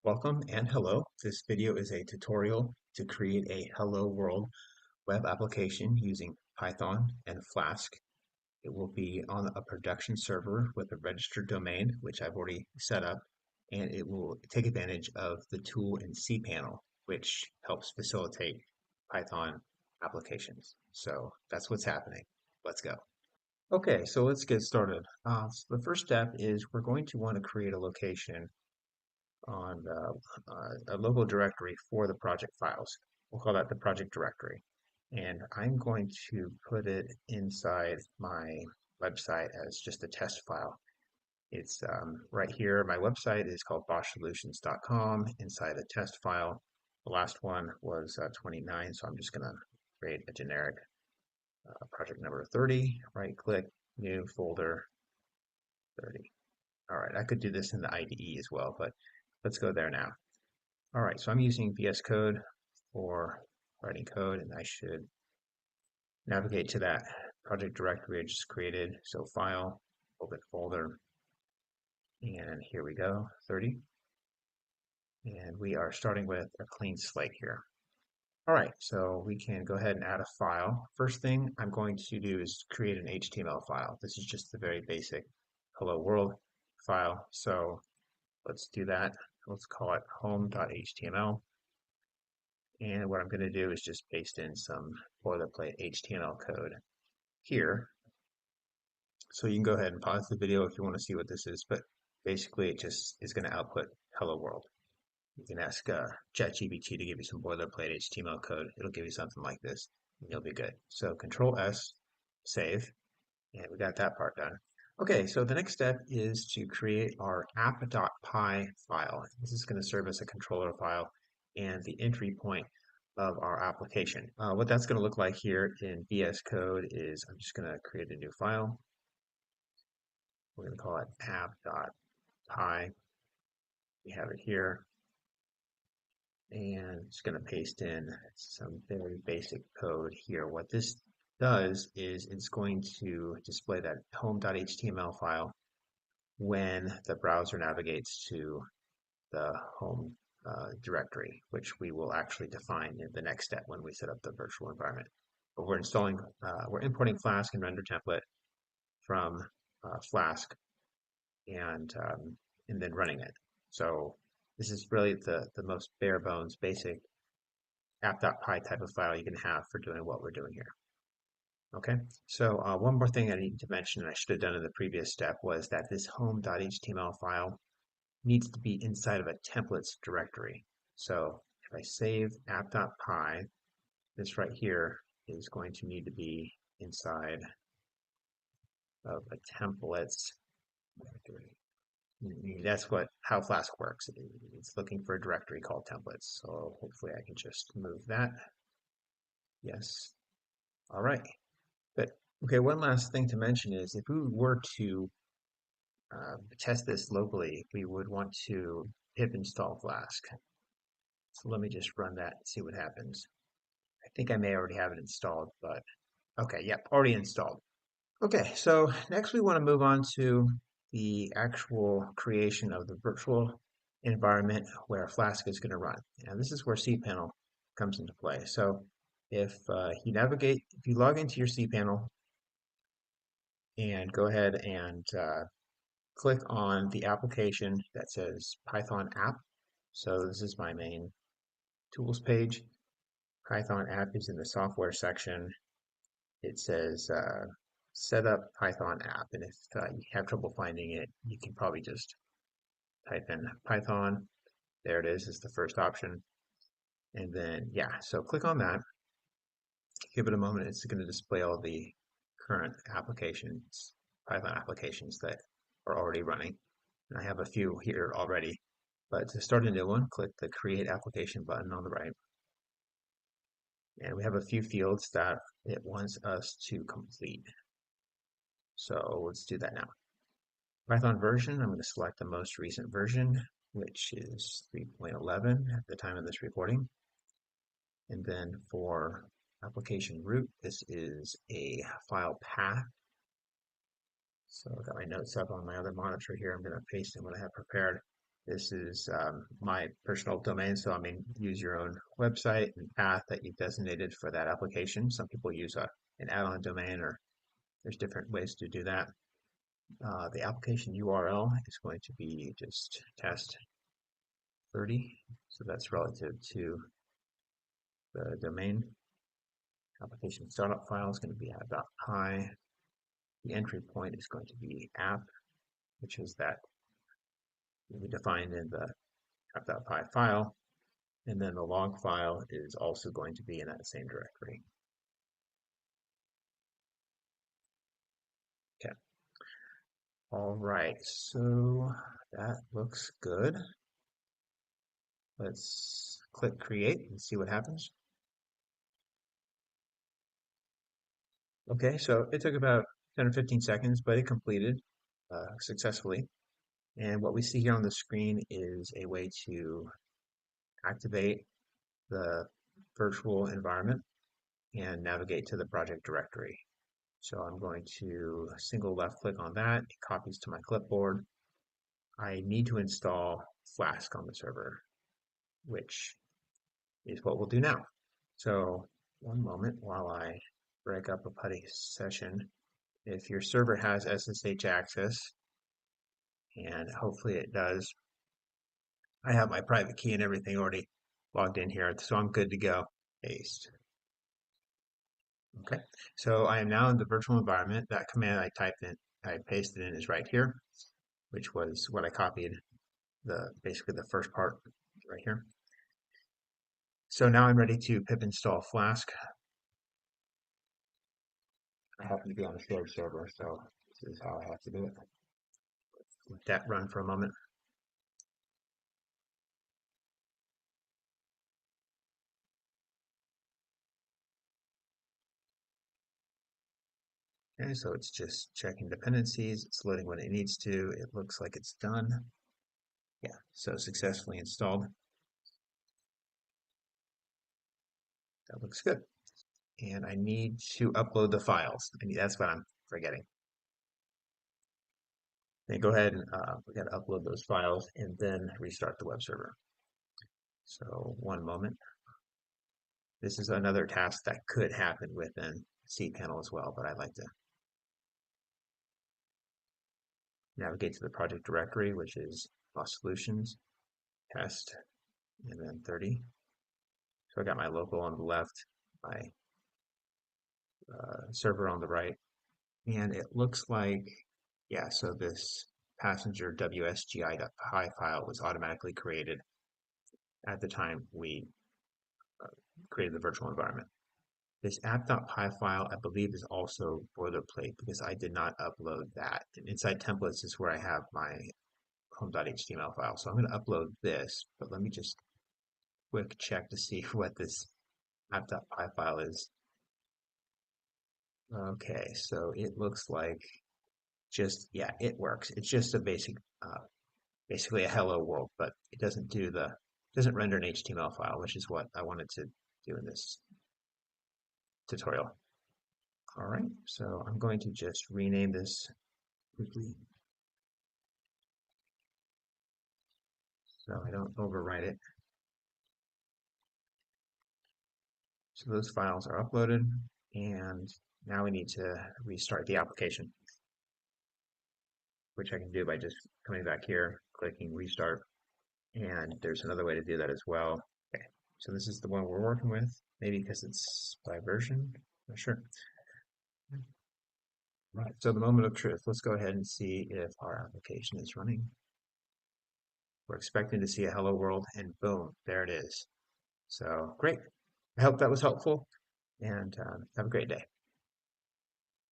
Welcome and hello. This video is a tutorial to create a Hello World web application using Python and Flask. It will be on a production server with a registered domain, which I've already set up, and it will take advantage of the tool in cPanel, which helps facilitate Python applications. So that's what's happening. Let's go. Okay, so let's get started. So the first step is we're going to want to create a location on a local directory for the project files. We'll call that the project directory. And I'm going to put it inside my website as just a test file. It's right here. My website is called boschsolutions.com inside a test file. The last one was 29, so I'm just going to create a generic project number 30, right click, new folder 30. All right, I could do this in the IDE as well, but let's go there now. All right, so I'm using VS Code for writing code, and I should navigate to that project directory I just created. So File, open folder, and here we go, 30. And we are starting with a clean slate here. All right, so we can go ahead and add a file. First thing I'm going to do is create an HTML file. This is just the very basic hello world file. So let's do that. Let's call it home.html. And what I'm going to do is just paste in some boilerplate HTML code here. So you can go ahead and pause the video if you want to see what this is, but basically it just is going to output hello world. You can ask ChatGPT to give you some boilerplate HTML code. It'll give you something like this, and you'll be good. So Control S, save, and we got that part done. Okay, so the next step is to create our app.py file. This is going to serve as a controller file and the entry point of our application. What that's going to look like here in VS Code is I'm just going to create a new file. We're going to call it app.py. We have it here. And it's going to paste in some very basic code here. What this does is it's going to display that home.html file when the browser navigates to the home directory, which we will actually define in the next step when we set up the virtual environment. But we're importing Flask and render template from Flask and then running it. So this is really the most bare bones basic app.py type of file you can have for doing what we're doing here. Okay, so one more thing I need to mention, and I should have done in the previous step, was that this home.html file needs to be inside of a templates directory. So if I save app.py, this right here is going to need to be inside of a templates directory. That's how Flask works. It's looking for a directory called templates. So hopefully I can just move that. Yes. All right. Good. Okay, one last thing to mention is if we were to test this locally, we would want to pip install Flask. So let me just run that and see what happens. I think I may already have it installed, but okay, yep, already installed. Okay, so next we want to move on to the actual creation of the virtual environment where Flask is going to run. And this is where cPanel comes into play. So if you log into your cPanel and go ahead and click on the application that says Python app. So this is my main tools page. Python app is in the software section. It says set up Python app. And if you have trouble finding it, you can probably just type in Python. There it is the first option. And then, yeah, so click on that. Give it a moment. It's going to display all the current applications, Python applications that are already running. And I have a few here already. But to start a new one, click the Create Application button on the right. And we have a few fields that it wants us to complete. So let's do that now. Python version, I'm going to select the most recent version, which is 3.11 at the time of this recording. And then for application root, this is a file path. So I've got my notes up on my other monitor here. I'm going to paste in what I have prepared. This is my personal domain, so I mean, use your own website and path that you've designated for that application. Some people use an add-on domain, or there's different ways to do that. The application URL is going to be just test 30, so that's relative to the domain. Application startup file is going to be app.py. The entry point is going to be app, which is that we defined in the app.py file, and then the log file is also going to be in that same directory. Okay. All right, so that looks good. Let's click create and see what happens. Okay, so it took about 10 or 15 seconds, but it completed successfully. And what we see here on the screen is a way to activate the virtual environment and navigate to the project directory. So I'm going to single left click on that. It copies to my clipboard. I need to install Flask on the server, which is what we'll do now. So one moment while I break up a putty session. If your server has SSH access, and hopefully it does, I have my private key and everything already logged in here, so I'm good to go. Paste. Okay, so I am now in the virtual environment. That command I pasted in is right here, which was what I copied, basically the first part right here. So now I'm ready to pip install Flask. I happen to be on a shared server, so this is how I have to do it. Let that run for a moment. Okay, so it's just checking dependencies. It's loading when it needs to. It looks like it's done. Yeah, so successfully installed. That looks good. And I need to upload the files. That's what I'm forgetting. Then go ahead and we got to upload those files and then restart the web server. So one moment. This is another task that could happen within cPanel as well, but I'd like to navigate to the project directory, which is solutions, test, and then 30. So I got my local on the left, my server on the right, and it looks like, yeah, so this passenger wsgi.py file was automatically created at the time we created the virtual environment. This app.py file, I believe, is also boilerplate because I did not upload that. And inside templates is where I have my home.html file. So I'm going to upload this, but let me just quick check to see what this app.py file is. Okay, so it looks like yeah, it works. It's just a basically a hello world, but it doesn't render an HTML file, which is what I wanted to do in this tutorial. All right, so I'm going to just rename this quickly so I don't overwrite it. So those files are uploaded, and now we need to restart the application, which I can do by just coming back here, clicking restart, and there's another way to do that as well. Okay, so this is the one we're working with, maybe because it's by version, not sure. Right, so the moment of truth, let's go ahead and see if our application is running. We're expecting to see a hello world, and boom, there it is. So great. I hope that was helpful, and have a great day.